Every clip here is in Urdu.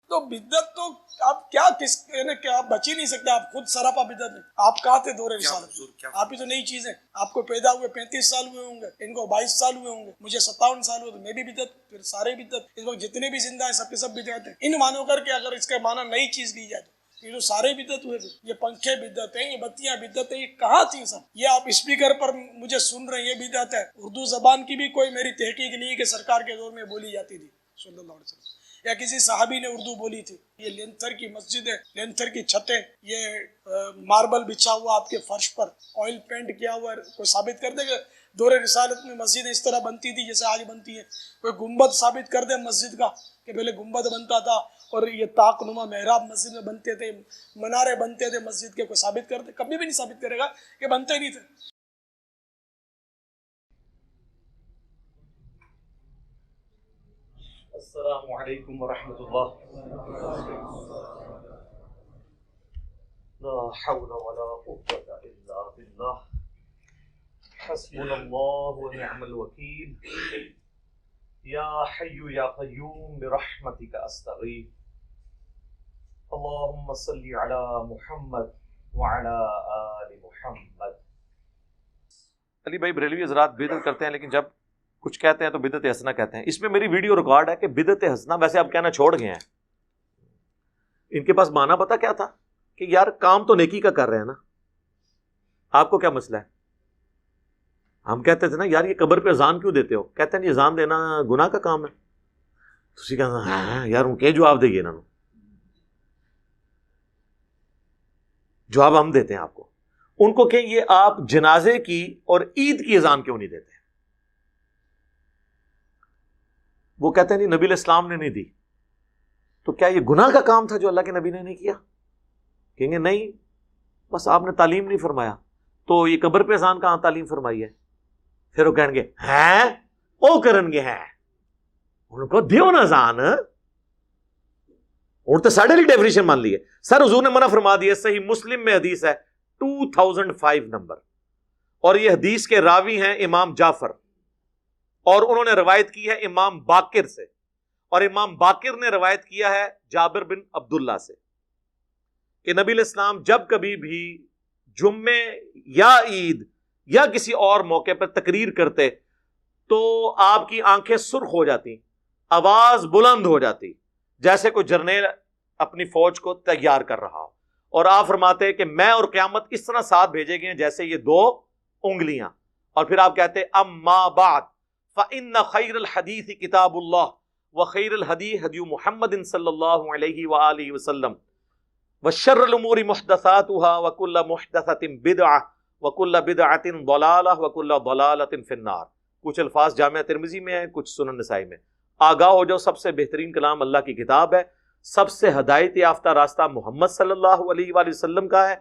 تو بدعت تو آپ کیا کس یعنی کہ آپ بچ ہی نہیں سکتے، آپ خود سراپا بدعت ہیں. آپ کہاں تھے دور رسالت؟ آپ ہی تو نئی چیز ہے. آپ کو پیدا ہوئے 35 سال ہوئے ہوں گے، ان کو 22 سال ہوئے ہوں گے، مجھے 57 سال ہوئے، تو میں بھی بدعت، پھر سارے بدعت. اس وقت جتنے بھی زندہ ہیں سب کے سب بدعت ہیں. ان مانو کر کے اگر اس کا معنی نئی چیز لی جائے تو یہ جو سارے بدعت ہوئے تھے، یہ پنکھے بدعت ہیں، یہ بتیاں بدعت ہیں، یہ کہاں تھی سب؟ یہ آپ اسپیکر پر مجھے سن رہے ہیں، یہ بدعت ہے. اردو زبان کی بھی کوئی میری تحقیق نہیں کہ سرکار کے دور میں بولی جاتی تھی صلی اللہ علیہ وسلم، یا کسی صحابی نے اردو بولی تھی. یہ لینتھر کی مسجد ہے، لینتھر کی چھتیں، یہ ماربل بچھا ہوا آپ کے فرش پر، آئل پینٹ کیا ہوا ہے. کوئی ثابت کر دے کہ دور رسالت میں مسجد اس طرح بنتی تھی جیسے آج بنتی ہے؟ کوئی گنبد ثابت کر دے مسجد کا کہ پہلے گنبد بنتا تھا اور یہ طاق نما محراب مسجد میں بنتے تھے، منارے بنتے تھے مسجد کے. کوئی ثابت کر دے؟ کبھی بھی نہیں ثابت کرے گا کہ بنتے نہیں تھے. السلام علیکم ورحمۃ اللہ. لا حول ولا قوة الا باللہ. حسبنا اللہ ونعم الوکیل. یا حی یا قیوم برحمتک استغیث. اللہم صلی علی محمد وعلی آل محمد. علی بھائی بریلوی حضرات بدعت کرتے ہیں، لیکن جب کچھ کہتے ہیں تو بدعت حسنہ کہتے ہیں. اس میں میری ویڈیو ریکارڈ ہے کہ بدعت حسنہ ویسے اب کہنا چھوڑ گئے ہیں. ان کے پاس معنی پتا کیا تھا کہ یار کام تو نیکی کا کر رہے ہیں نا، آپ کو کیا مسئلہ ہے؟ ہم کہتے تھے نا یار یہ قبر پہ اذان کیوں دیتے ہو؟ کہتے ہیں یہ اذان دینا گناہ کا کام ہے. تو کہنا ہاں یار ان کے جواب دئیے نا، جواب ہم دیتے ہیں آپ کو. ان کو کہ یہ آپ جنازے کی اور عید کی اذان کیوں نہیں دیتے؟ وہ کہتے ہیں نہیں نبی علیہ السلام نے نہیں دی. تو کیا یہ گناہ کا کام تھا جو اللہ کے نبی نے نہیں کیا؟ کہیں گے نہیں، بس آپ نے تعلیم نہیں فرمایا. تو یہ قبر پہ اذان کہاں تعلیم فرمائی ہے؟ پھر وہ کہیں گے ہیں او کرن گے ہیں ان کو دیو نا اذان. اور تو ساڑھے لی ڈیفینیشن مان لی ہے سر. حضور نے منع فرما دیا. صحیح مسلم میں حدیث ہے 2005 نمبر، اور یہ حدیث کے راوی ہیں امام جعفر، اور انہوں نے روایت کی ہے امام باقر سے، اور امام باقر نے روایت کیا ہے جابر بن عبداللہ سے کہ نبی علیہ السلام جب کبھی بھی جمعے یا عید یا کسی اور موقع پر تقریر کرتے تو آپ کی آنکھیں سرخ ہو جاتی، آواز بلند ہو جاتی، جیسے کوئی جرنیل اپنی فوج کو تیار کر رہا ہو. اور آپ فرماتے کہ میں اور قیامت اس طرح ساتھ بھیجے گئے جیسے یہ دو انگلیاں. اور پھر آپ کہتے اما بعد فإن خیر الحدیث کتاب اللہ وخیر الہدی ہدی محمد صلی اللہ علیہ وآلہ وسلم وشر الامور محدثاتها وکل محدثۃ بدعہ وکل بدعۃ ضلالہ وکل ضلالۃ فی النار. کچھ الفاظ جامعہ ترمذی میں ہیں، کچھ سنن نسائی میں. آگاہ ہو جاؤ، سب سے بہترین کلام اللہ کی کتاب ہے، سب سے ہدایت یافتہ راستہ محمد صلی اللہ علیہ وآلہ وسلم کا ہے،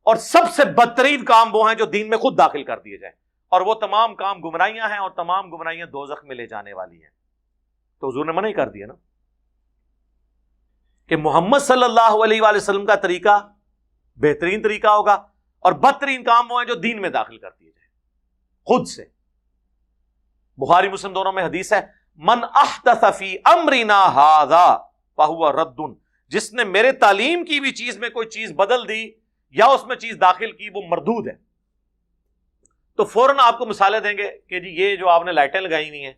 اور سب سے بدترین کام وہ ہیں جو دین میں خود داخل کر دیے جائیں، اور وہ تمام کام گمراہیاں ہیں، اور تمام گمراہیاں دوزخ میں لے جانے والی ہیں. تو حضور نے منع ہی کر دیا نا کہ محمد صلی اللہ علیہ وآلہ وسلم کا طریقہ بہترین طریقہ ہوگا، اور بدترین کام وہ ہیں جو دین میں داخل کر دیے جائیں خود سے. بخاری مسلم دونوں میں حدیث ہے من احدث فی امرنا ھذا فہو رد. جس نے میرے تعلیم کی بھی چیز میں کوئی چیز بدل دی یا اس میں چیز داخل کی وہ مردود ہے. تو فوراً آپ کو مثالیں دیں گے کہ جی یہ جو آپ نے لائٹیں لگائی ہوئی ہیں،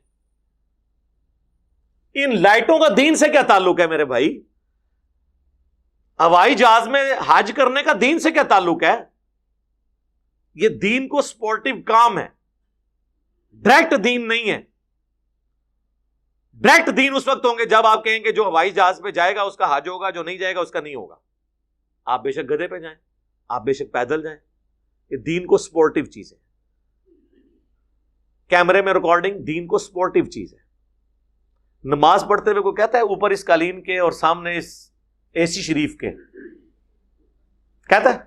ان لائٹوں کا دین سے کیا تعلق ہے میرے بھائی؟ ہوائی جہاز میں حج کرنے کا دین سے کیا تعلق ہے؟ یہ دین کو سپورٹیو کام ہے، ڈائریکٹ دین نہیں ہے. ڈائریکٹ دین اس وقت ہوں گے جب آپ کہیں گے جو ہوائی جہاز پہ جائے گا اس کا حج ہوگا، جو نہیں جائے گا اس کا نہیں ہوگا. آپ بے شک گدھے پہ جائیں، آپ بے شک پیدل جائیں، یہ دین کو سپورٹیو چیز ہے. کیمرے میں ریکارڈنگ دین کو سپورٹیو چیز ہے. نماز پڑھتے ہوئے کوئی کہتا ہے اوپر اس قالین کے اور سامنے اس اے سی شریف کے، کہتا ہے،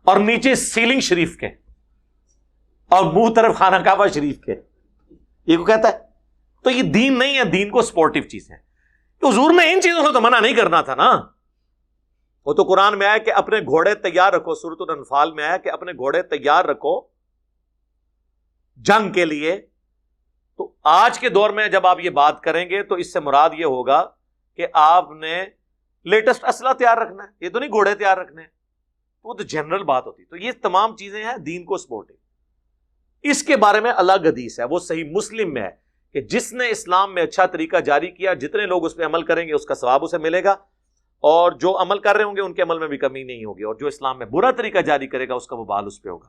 اور نیچے سیلنگ شریف کے، اور منہ طرف خانہ کعبہ شریف کے، یہ کو کہتا ہے؟ تو یہ دین نہیں ہے، دین کو سپورٹیو چیز ہے. تو حضور نے ان چیزوں سے تو منع نہیں کرنا تھا نا. وہ تو قرآن میں آیا کہ اپنے گھوڑے تیار رکھو، سورۃ الانفال میں آیا کہ اپنے گھوڑے تیار رکھو جنگ کے لیے. تو آج کے دور میں جب آپ یہ بات کریں گے تو اس سے مراد یہ ہوگا کہ آپ نے لیٹسٹ اسلحہ تیار رکھنا ہے، یہ تو نہیں گھوڑے تیار رکھنے ہیں، وہ تو جنرل بات ہوتی. تو یہ تمام چیزیں ہیں دین کو سپورٹنگ. اس کے بارے میں الگ حدیث ہے، وہ صحیح مسلم میں ہے کہ جس نے اسلام میں اچھا طریقہ جاری کیا، جتنے لوگ اس پہ عمل کریں گے اس کا ثواب اسے ملے گا، اور جو عمل کر رہے ہوں گے ان کے عمل میں بھی کمی نہیں ہوگی، اور جو اسلام میں برا طریقہ جاری کرے گا اس کا وبال اس پہ ہوگا.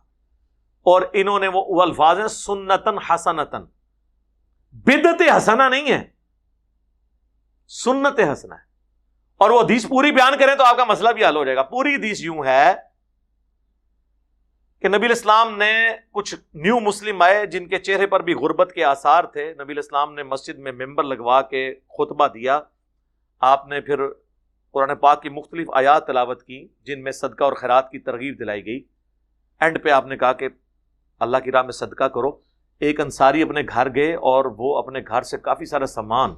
اور انہوں نے وہ الفاظ ہیں سنتن حسنتن، بدعت حسنہ نہیں ہے، سنت حسنہ ہے. اور وہ حدیث پوری بیان کریں تو آپ کا مسئلہ بھی حل ہو جائے گا. پوری حدیث یوں ہے کہ نبی الاسلام نے کچھ نیو مسلم آئے جن کے چہرے پر بھی غربت کے آثار تھے. نبی الاسلام نے مسجد میں ممبر لگوا کے خطبہ دیا. آپ نے پھر قرآن پاک کی مختلف آیات تلاوت کی جن میں صدقہ اور خیرات کی ترغیب دلائی گئی. اینڈ پہ آپ نے کہا کہ اللہ کی راہ میں صدقہ کرو. ایک انصاری اپنے گھر گئے اور وہ اپنے گھر سے کافی سارا سامان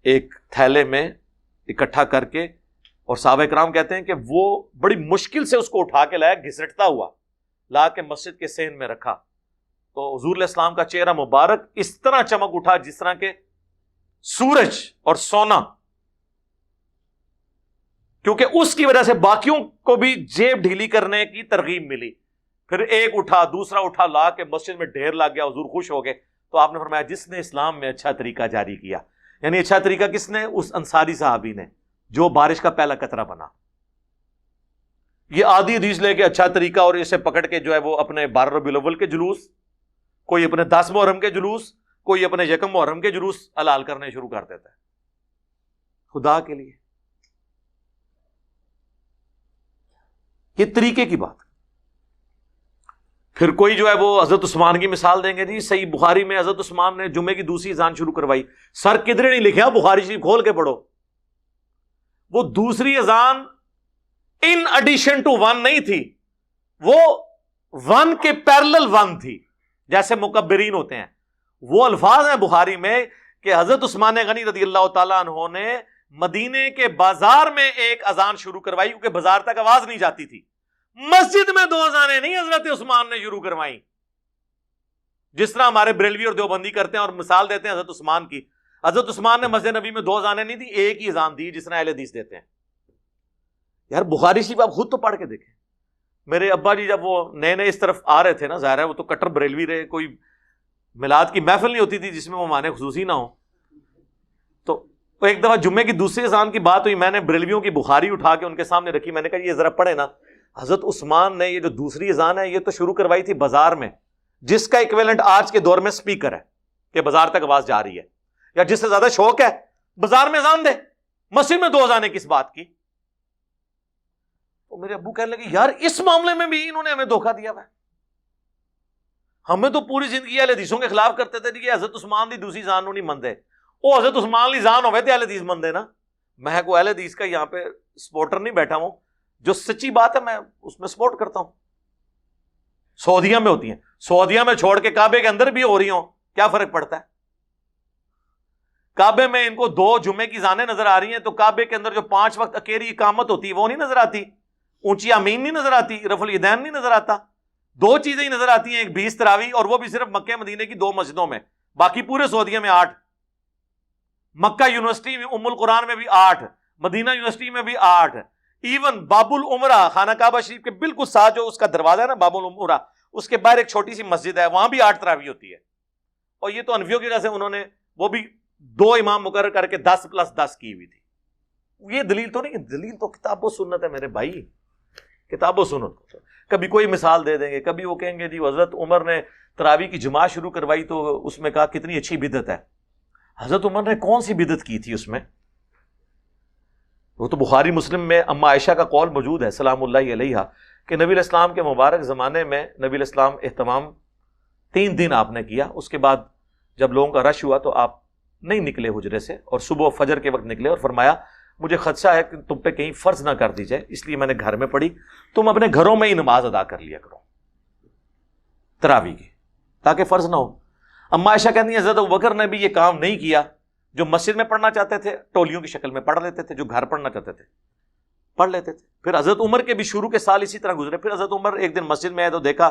ایک تھیلے میں اکٹھا کر کے، اور صحابہ کرام کہتے ہیں کہ وہ بڑی مشکل سے اس کو اٹھا کے لایا، گھسٹتا ہوا لا کے مسجد کے صحن میں رکھا. تو حضور علیہ السلام کا چہرہ مبارک اس طرح چمک اٹھا جس طرح کے سورج اور سونا، کیونکہ اس کی وجہ سے باقیوں کو بھی جیب ڈھیلی کرنے کی ترغیب ملی. پھر ایک اٹھا، دوسرا اٹھا، لا کے مسجد میں ڈھیر لگ گیا. حضور خوش ہو گئے. تو آپ نے فرمایا جس نے اسلام میں اچھا طریقہ جاری کیا، یعنی اچھا طریقہ کس نے؟ اس انصاری صحابی نے جو بارش کا پہلا قطرہ بنا. یہ آدھی حدیث لے کے اچھا طریقہ اور اسے پکڑ کے جو ہے وہ اپنے 12 ربیع الاول کے جلوس، کوئی اپنے 10 محرم کے جلوس، کوئی اپنے 1 محرم کے جلوس حلال کرنے شروع کر دیتا ہے. خدا کے لیے یہ طریقے کی بات. پھر کوئی جو ہے وہ حضرت عثمان کی مثال دیں گے. جی صحیح بخاری میں حضرت عثمان نے جمعے کی دوسری اذان شروع کروائی. سر کدھر نہیں لکھا، بخاری شریف کھول کے پڑھو. وہ دوسری اذان ان ایڈیشن ٹو 1 نہیں تھی، وہ 1 کے پیرلل 1 تھی، جیسے مکبرین ہوتے ہیں. وہ الفاظ ہیں بخاری میں کہ حضرت عثمان غنی رضی اللہ تعالیٰ عنہ نے مدینے کے بازار میں ایک اذان شروع کروائی، کیونکہ بازار تک آواز نہیں جاتی تھی. مسجد میں 2 اذانیں نہیں حضرت عثمان نے شروع کروائیں، جس طرح ہمارے بریلوی اور دیوبندی کرتے ہیں اور مثال دیتے ہیں حضرت عثمان کی. حضرت عثمان نے مسجد نبی میں 2 اذانیں نہیں دی، ایک ہی اذان دی، جس طرح اہل حدیث دیتے ہیں. یار بخاری شریف آپ خود تو پڑھ کے دیکھیں. میرے ابا جی جب وہ نئے نئے اس طرف آ رہے تھے نا، ظاہر ہے وہ تو کٹر بریلوی رہے، کوئی میلاد کی محفل نہیں ہوتی تھی جس میں وہ معنی خصوصی نہ ہو. تو ایک دفعہ جمعے کی دوسری اذان کی بات ہوئی، میں نے بریلویوں کی بخاری اٹھا کے ان کے سامنے رکھی. میں نے کہا یہ ذرا پڑھے نا، حضرت عثمان نے یہ جو دوسری اذان ہے یہ تو شروع کروائی تھی بازار میں، جس کا ایکویلنٹ آج کے دور میں سپیکر ہے کہ بازار تک آواز جا رہی ہے. یا جس سے زیادہ شوق ہے بازار میں اذان دے، مسجد میں 2 اذانیں کس بات کی؟ تو میرے ابو کہنے لگے یار اس معاملے میں بھی انہوں نے ہمیں دھوکہ دیا ہوا ہے. ہمیں تو پوری زندگی اہل حدیثوں کے خلاف کرتے تھے کہ حضرت عثمان دی دوسری اذان نہیں مندے. وہ حضرت عثمان لی اذان ہوئے تھے اہل حدیث مندے نا. میں کو اہل حدیث کا یہاں پہ سپورٹر نہیں بیٹھا ہوں، جو سچی بات ہے میں اس میں سپورٹ کرتا ہوں. سعودیہ میں ہوتی ہیں، سعودیہ میں چھوڑ کے کعبے کے اندر بھی ہو رہی ہوں، کیا فرق پڑتا ہے؟ کعبے میں ان کو 2 جمعے کی اذانیں نظر آ رہی ہیں، تو کعبے کے اندر جو 5 وقت اکیری اقامت ہوتی ہے وہ نہیں نظر آتی، اونچی آمین نہیں نظر آتی، رفع الیدین نہیں نظر آتا. 2 چیزیں ہی نظر آتی ہیں، ایک 20 تراویح، اور وہ بھی صرف مکہ مدینے کی 2 مسجدوں میں. باقی پورے سعودیہ میں 8، مکہ یونیورسٹی میں ام القرآن میں بھی 8، مدینہ یونیورسٹی میں بھی 8، ایون باب العمرہ خانہ کعبہ شریف کے بالکل ساتھ جو اس کا دروازہ ہے نا باب العمرہ، اس کے باہر ایک چھوٹی سی مسجد ہے، وہاں بھی 8 تراویح ہوتی ہے. اور یہ تو انفیوں کی وجہ سے انہوں نے وہ بھی 2 امام مقرر کر کے 10+10 کی ہوئی تھی. یہ دلیل تو نہیں، دلیل تو کتاب و سنت ہے میرے بھائی، کتاب و سنت. کبھی کوئی مثال دے دیں گے، کبھی وہ کہیں گے جی حضرت عمر نے تراویح کی جماعت شروع کروائی تو اس میں کہا کتنی اچھی بدعت ہے. حضرت عمر نے کون سی بدعت کی تھی اس میں؟ وہ تو بخاری مسلم میں اما عائشہ کا قول موجود ہے سلام اللہ علیہا کہ نبی علیہ السلام کے مبارک زمانے میں نبی علیہ السلام اہتمام 3 دن آپ نے کیا. اس کے بعد جب لوگوں کا رش ہوا تو آپ نہیں نکلے حجرے سے، اور صبح فجر کے وقت نکلے اور فرمایا مجھے خدشہ ہے کہ تم پہ کہیں فرض نہ کر دی جائے، اس لیے میں نے گھر میں پڑھی، تم اپنے گھروں میں ہی نماز ادا کر لیا کرو تراویح کی، تاکہ فرض نہ ہو. اما عائشہ کہتی ہیں حضرت ابوبکر نے بھی یہ کام نہیں کیا. جو مسجد میں پڑھنا چاہتے تھے ٹولیوں کی شکل میں پڑھ لیتے تھے، جو گھر پڑھنا چاہتے تھے پڑھ لیتے تھے. پھر حضرت عمر کے بھی شروع کے سال اسی طرح گزرے. پھر حضرت عمر ایک دن مسجد میں آئے تو دیکھا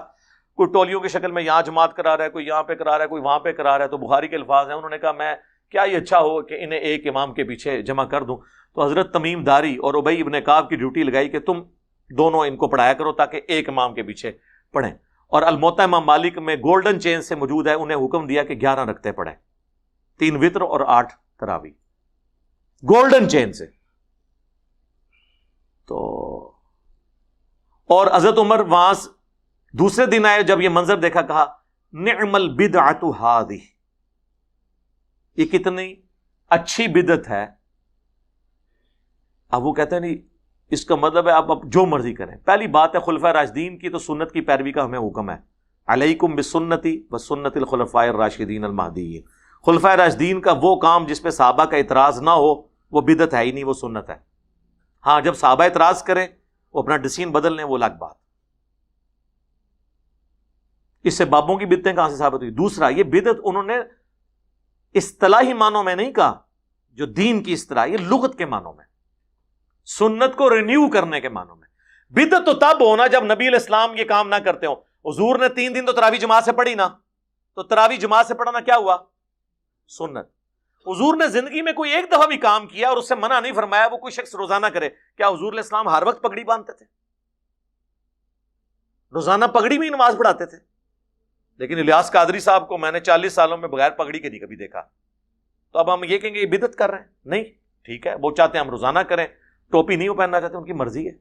کوئی ٹولیوں کی شکل میں یہاں جماعت کرا رہا ہے، کوئی یہاں پہ کرا رہا ہے، کوئی وہاں پہ کرا رہا ہے. تو بخاری کے الفاظ ہیں، انہوں نے کہا میں کیا یہ اچھا ہو کہ انہیں ایک امام کے پیچھے جمع کر دوں. تو حضرت تمیم داری اور ابی ابن کعب کی ڈیوٹی لگائی کہ تم دونوں ان کو پڑھایا کرو تاکہ ایک امام کے پیچھے پڑھیں. اور الموطا امام مالک میں گولڈن چین سے موجود ہے, انہیں حکم دیا کہ 11 رکعتیں پڑھیں, 3 وتر اور 8 تراویح, گولڈن چین سے. تو اور حضرت عمر وہاں دوسرے دن آئے, جب یہ منظر دیکھا کہا نعم البدعۃ ہذہ, یہ کتنی اچھی بدعت ہے. اب وہ کہتے ہیں نہیں, اس کا مطلب ہے آپ جو مرضی کریں. پہلی بات ہے خلفاء راشدین کی تو سنت کی پیروی کا ہمیں حکم ہے, علیکم بسنتی وسنت الخلفاء الراشدین المہدیین. خلفاء راشدین کا وہ کام جس پہ صحابہ کا اعتراض نہ ہو وہ بدعت ہے ہی نہیں, وہ سنت ہے. ہاں جب صحابہ اعتراض کریں, وہ اپنا ڈسین بدل لیں, وہ الگ بات. اس سے بابوں کی بدعتیں کہاں سے ثابت ہوئی؟ دوسرا, یہ بدعت انہوں نے اصطلاحی معنوں میں نہیں کہا, جو دین کی اصطلاح, یہ لغت کے معنوں میں, سنت کو رینیو کرنے کے معنوں میں. بدعت تو تب ہونا جب نبی علیہ السلام یہ کام نہ کرتے ہو. حضور نے 3 دن تو تراویح جماعت سے پڑھی نا, تو تراویح جماعت سے پڑھنا کیا ہوا؟ سنت. حضور نے زندگی میں کوئی ایک دفعہ بھی کام کیا اور اس سے منع نہیں فرمایا وہ کوئی شخص روزانہ کرے. کیا حضور علیہ السلام ہر وقت پگڑی باندھتے تھے؟ روزانہ پگڑی میں ہی نماز پڑھاتے تھے. لیکن الیاس قادری صاحب کو میں نے 40 سالوں میں بغیر پگڑی کے نہیں کبھی دیکھا. تو اب ہم یہ کہیں گے یہ بدعت کر رہے ہیں؟ نہیں, ٹھیک ہے, وہ چاہتے ہیں ہم روزانہ کریں, ٹوپی نہیں وہ پہننا چاہتے, ان کی مرضی ہے.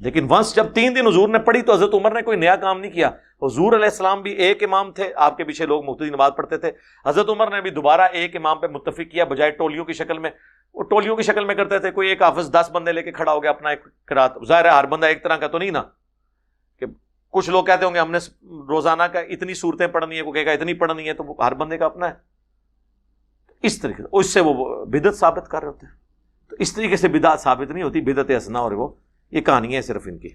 لیکن ونس جب 3 دن حضور نے پڑھی تو حضرت عمر نے کوئی نیا کام نہیں کیا. حضور علیہ السلام بھی ایک امام تھے, آپ کے پیچھے لوگ مقتدی نماز پڑھتے تھے. حضرت عمر نے بھی دوبارہ ایک امام پہ متفق کیا, بجائے ٹولیوں کی شکل میں. وہ ٹولیوں کی شکل میں کرتے تھے, کوئی ایک حافظ 10 بندے لے کے کھڑا ہو گیا اپنا ایک قرات. ظاہر ہے ہر بندہ ایک طرح کا تو نہیں نا, کہ کچھ لوگ کہتے ہوں گے ہم نے روزانہ کا اتنی صورتیں پڑھنی ہے, کوئی کہے گا اتنی پڑھنی ہے, تو ہر بندے کا اپنا ہے. اس طریقے سے اس سے وہ بدعت ثابت کر رہے ہوتے ہیں. تو اس طریقے سے بدعت ثابت نہیں ہوتی, بدعت حسنہ اور وہ یہ کہانی ہے صرف ان کی.